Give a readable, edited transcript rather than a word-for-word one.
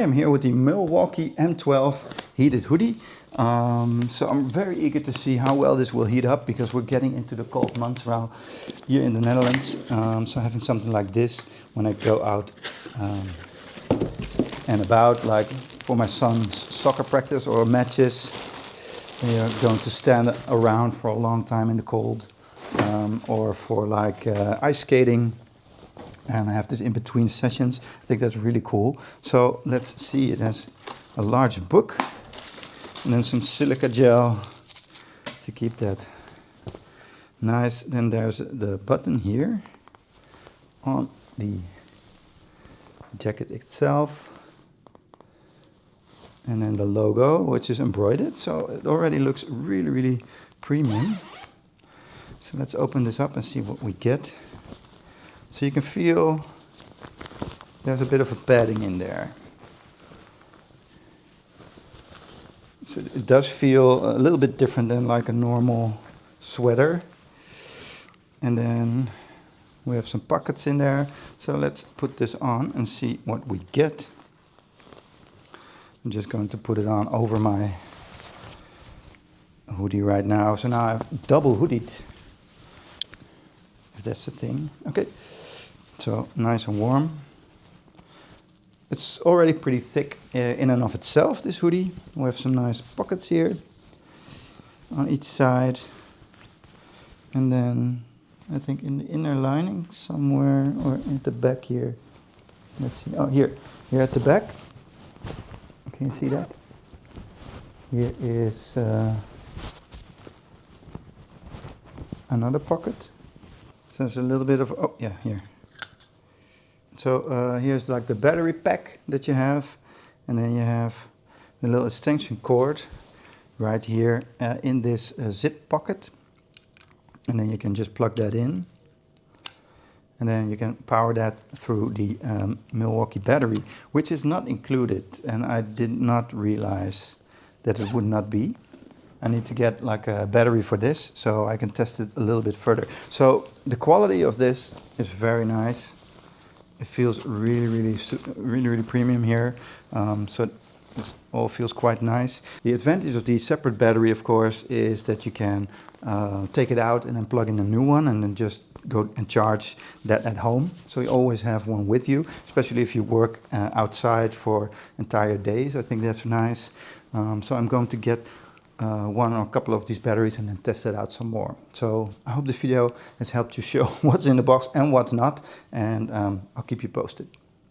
I'm here with the Milwaukee M12 heated hoodie. So I'm very eager to see how well this will heat up because we're getting into the cold months around here in the Netherlands. So having something like this when I go out and about, like for my son's soccer practice or matches, they are going to stand around for a long time in the cold, or for like ice skating. And I have this in between sessions. I think that's really cool. So let's see, it has a large book and then some silica gel to keep that nice. Then there's the button here on the jacket itself. And then the logo, which is embroidered. So it already looks really, really premium. So let's open this up and see what we get. So you can feel there's a bit of a padding in there. So it does feel a little bit different than like a normal sweater. And then we have some pockets in there. So let's put this on and see what we get. I'm just going to put it on over my hoodie right now. So now I've double hoodied, if that's the thing. Okay. So nice and warm. It's already pretty thick in and of itself, this hoodie. We have some nice pockets here on each side. And then I think in the inner lining somewhere, or at the back here. Let's see. Oh, here at the back. Can you see that? Here is another pocket. So there's a little bit of, oh yeah, here. So here's like the battery pack that you have, and then you have the little extension cord right here in this zip pocket, and then you can just plug that in, and then you can power that through the Milwaukee battery, which is not included, and I did not realize that it would not be. I need to get like a battery for this so I can test it a little bit further. So the quality of this is very nice. It feels really premium here. So this all feels quite nice. The advantage of the separate battery, of course, is that you can take it out and then plug in a new one and then just go and charge that at home. So you always have one with you, especially if you work outside for entire days. I think that's nice. So I'm going to get one or a couple of these batteries and then test it out some more. So I hope this video has helped you show what's in the box and what's not, and I'll keep you posted.